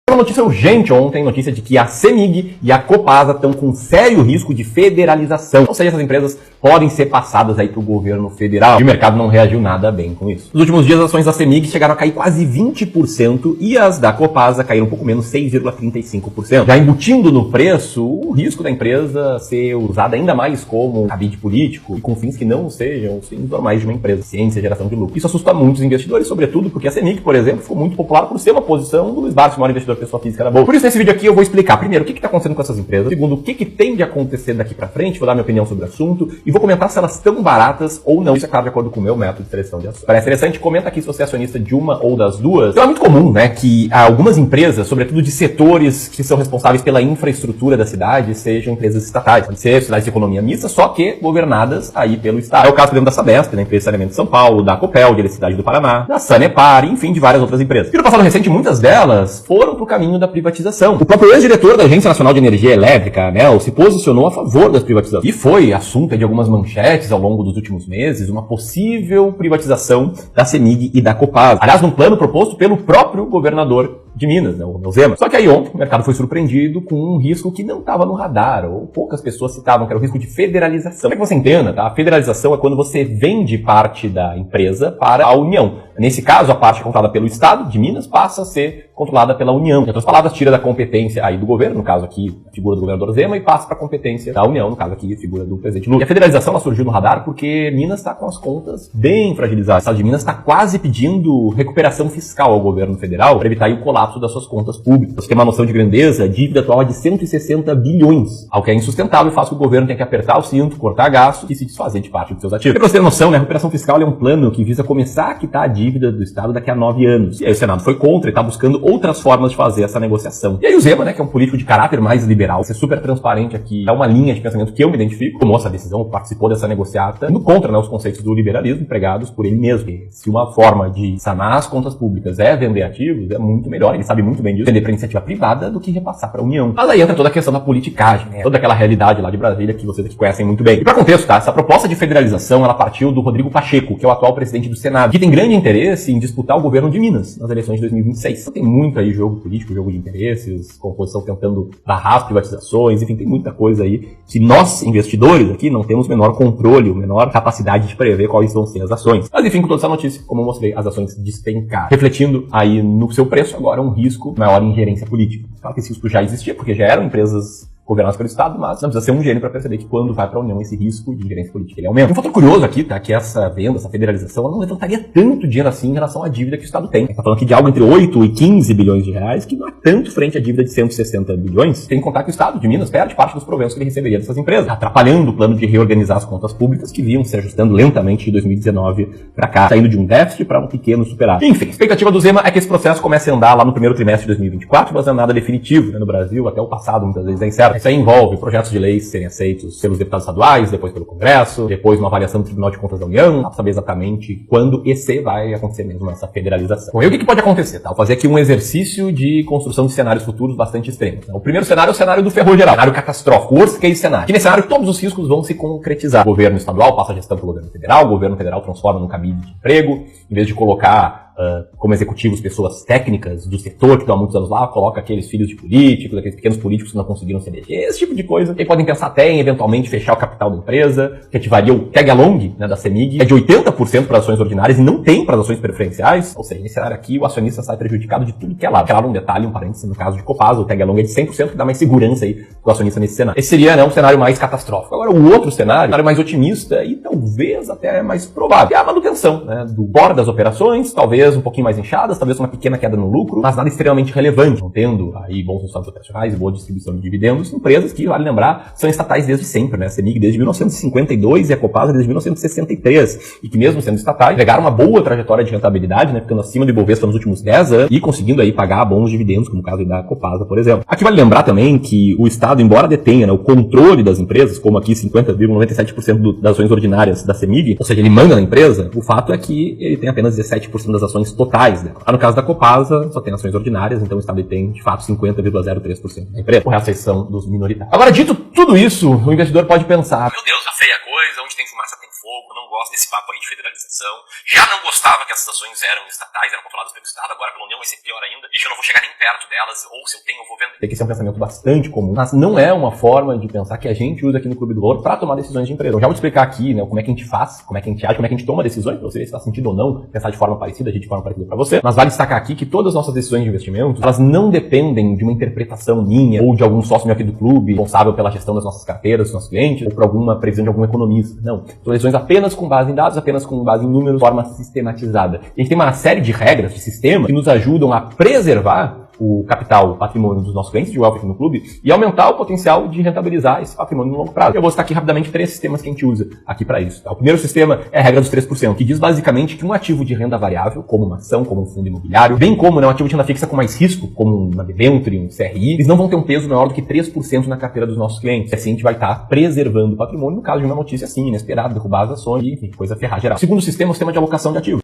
Uma notícia urgente ontem, notícia de que a CEMIG e a Copasa estão com sério risco de federalização. Ou seja, essas empresas podem ser passadas aí para o governo federal. E o mercado não reagiu nada bem com isso. Nos últimos dias, as ações da CEMIG chegaram a cair quase 20% e as da Copasa caíram um pouco menos, 6,35%. Já embutindo no preço o risco da empresa ser usada ainda mais como cabide político e com fins que não sejam os fins normais de uma empresa, ciência, geração de lucro. Isso assusta muitos investidores, sobretudo porque a CEMIG, por exemplo, ficou muito popular por ser uma posição do Luiz Barsi, o maior investidor pessoa física da bolsa. Por isso, nesse vídeo aqui, eu vou explicar, primeiro, o que está acontecendo com essas empresas, segundo, o que tem de acontecer daqui pra frente, vou dar minha opinião sobre o assunto, e vou comentar se elas estão baratas ou não. Isso é claro, de acordo com o meu método de seleção de ações. Parece interessante? Comenta aqui se você é acionista de uma ou das duas. Então é muito comum, né, que algumas empresas, sobretudo de setores que são responsáveis pela infraestrutura da cidade, sejam empresas estatais. Pode ser cidades de economia mista, só que governadas aí pelo Estado. É o caso, por exemplo, da Sabesp, da empresa de saneamento de São Paulo, da Copel, de Eletricidade do Paraná, da Sanepar, enfim, de várias outras empresas. E no passado recente, muitas delas foram pro caminho da privatização. O próprio ex-diretor da Agência Nacional de Energia Elétrica, ANEEL, se posicionou a favor das privatizações. E foi assunto de algumas manchetes ao longo dos últimos meses, uma possível privatização da CEMIG e da Copasa. Aliás, num plano proposto pelo próprio governador de Minas, né, o Zema. Só que aí ontem o mercado foi surpreendido com um risco que não estava no radar, ou poucas pessoas citavam, que era o risco de federalização. Para que você entenda, tá? A federalização é quando você vende parte da empresa para a União. Nesse caso, a parte controlada pelo Estado de Minas passa a ser controlada pela União. Em outras palavras, tira da competência aí do governo, no caso aqui, a figura do governador Zema, e passa para a competência da União, no caso aqui, a figura do presidente Lula. E a federalização ela surgiu no radar porque Minas está com as contas bem fragilizadas. O Estado de Minas está quase pedindo recuperação fiscal ao governo federal para evitar aí o colapso das suas contas públicas. Pra você ter uma noção de grandeza, a dívida atual é de 160 bilhões, algo que é insustentável e faz com que o governo tenha que apertar o cinto, cortar gasto e se desfazer de parte dos seus ativos. E pra você ter noção, né, a recuperação fiscal é um plano que visa começar a quitar a dívida do Estado daqui a 9 anos. E aí o Senado foi contra e está buscando outras formas de fazer essa negociação. E aí o Zema, né, que é um político de caráter mais liberal, ser super transparente aqui, é uma linha de pensamento que eu me identifico, tomou essa decisão, participou dessa negociata, indo contra, né, os conceitos do liberalismo empregados por ele mesmo. E se uma forma de sanar as contas públicas é vender ativos, é muito melhor, ele sabe muito bem disso, vender para iniciativa privada do que repassar para a União. Mas aí entra toda a questão da politicagem, né, toda aquela realidade lá de Brasília que vocês aqui conhecem muito bem. E para contexto, tá, essa proposta de federalização, ela partiu do Rodrigo Pacheco, que é o atual presidente do Senado, que tem grande interesse em disputar o governo de Minas nas eleições de 2026. Então tem muito aí jogo político, jogo de interesses, composição tentando barrar as privatizações, enfim, tem muita coisa aí que nós, investidores aqui, não temos o menor controle, menor capacidade de prever quais vão ser as ações. Mas enfim, com toda essa notícia, como eu mostrei, as ações despencaram, refletindo aí no seu preço agora um risco maior em gerência política. Claro que esse risco já existia, porque já eram empresas governadas pelo Estado, mas não precisa ser um gênio para perceber que quando vai para a União esse risco de ingerência política ele aumenta. Um fator curioso aqui, tá, que essa venda, essa federalização, ela não levantaria tanto dinheiro assim em relação à dívida que o Estado tem. A gente tá falando aqui de algo entre 8 e 15 bilhões de reais, que não é tanto frente à dívida de 160 bilhões. Tem que contar que o Estado de Minas perde parte dos proventos que ele receberia dessas empresas, atrapalhando o plano de reorganizar as contas públicas que vinham se ajustando lentamente de 2019 para cá, saindo de um déficit para um pequeno superávit. Enfim, a expectativa do Zema é que esse processo comece a andar lá no primeiro trimestre de 2024, mas não é nada definitivo, né, no Brasil, até o passado muitas vezes é incerto. Isso aí envolve projetos de leis serem aceitos pelos deputados estaduais, depois pelo Congresso, depois uma avaliação do Tribunal de Contas da União, para saber exatamente quando esse vai acontecer mesmo essa federalização. Bom, e o que pode acontecer? Tá? Vou fazer aqui um exercício de construção de cenários futuros bastante extremos. O primeiro cenário é o cenário do ferro geral, cenário catastrófico, worst case cenário. Aqui nesse cenário todos os riscos vão se concretizar. O governo estadual passa a gestão para o governo federal transforma num cabide de emprego, em vez de colocar como executivos pessoas técnicas do setor que estão há muitos anos lá, coloca aqueles filhos de políticos, aqueles pequenos políticos que não conseguiram se eleger, esse tipo de coisa. E podem pensar até em eventualmente fechar o capital da empresa, que ativaria o tag along, né, da CEMIG, é de 80% para as ações ordinárias e não tem para as ações preferenciais, ou seja, nesse cenário aqui o acionista sai prejudicado de tudo que é lado. Claro, um detalhe, um parênteses, no caso de Copasa, o tag along é de 100%, que dá mais segurança aí pro acionista nesse cenário. Esse seria, né, um cenário mais catastrófico. Agora, o outro cenário mais otimista e talvez até mais provável, é a manutenção, né, do core das operações, talvez um pouquinho mais inchado, talvez uma pequena queda no lucro, mas nada extremamente relevante, não tendo aí bons resultados operacionais e boa distribuição de dividendos, empresas que, vale lembrar, são estatais desde sempre, né? A CEMIG desde 1952 e a Copasa desde 1963, e que mesmo sendo estatais, pegaram uma boa trajetória de rentabilidade, né? Ficando acima do Ibovespa nos últimos 10 anos e conseguindo aí pagar bons dividendos, como o caso da Copasa, por exemplo. Aqui vale lembrar também que o Estado, embora detenha, né, o controle das empresas, como aqui 50,97% das ações ordinárias da CEMIG, ou seja, ele manda na empresa, o fato é que ele tem apenas 17% das ações totais dela. No caso da Copasa, só tem ações ordinárias, então o Estado tem, de fato, 50,03% da empresa. O resto aí são dos minoritários. Agora, dito tudo isso, o investidor pode pensar: meu Deus, tá feia a coisa, onde tem fumaça tem fogo. fogo, não gosto desse papo aí de federalização. Já não gostava que essas ações eram estatais, eram controladas pelo Estado, agora pela União vai ser pior ainda. Ixi, eu não vou chegar nem perto delas, ou se eu tenho, eu vou vender. Tem que ser um pensamento bastante comum, mas não é uma forma de pensar que a gente usa aqui no Clube do Valor para tomar decisões de empresa. Eu já vou explicar aqui, né, como é que a gente faz, como é que a gente age, como é que a gente toma decisões, pra você ver se faz sentido ou não pensar de forma parecida, agir de forma parecida para você. Mas vale destacar aqui que todas as nossas decisões de investimento, elas não dependem de uma interpretação minha ou de algum sócio meu aqui do clube, responsável pela gestão das nossas carteiras, dos nossos clientes, ou por alguma previsão de algum economista. Não. São decisões apenas com base em dados, apenas com base em números, de forma sistematizada. E a gente tem uma série de regras, de sistemas, que nos ajudam a preservar o capital, o patrimônio dos nossos clientes de wealth aqui no clube e aumentar o potencial de rentabilizar esse patrimônio no longo prazo. Eu vou citar aqui rapidamente 3 sistemas que a gente usa aqui para isso. Tá? O primeiro sistema é a regra dos 3%, que diz basicamente que um ativo de renda variável, como uma ação, como um fundo imobiliário, bem como um ativo de renda fixa com mais risco, como uma debenture, um CRI, eles não vão ter um peso maior do que 3% na carteira dos nossos clientes. E assim a gente vai estar preservando o patrimônio no caso de uma notícia assim, inesperada, derrubar as ações e enfim, coisa ferrar geral. O segundo sistema é o sistema de alocação de ativos.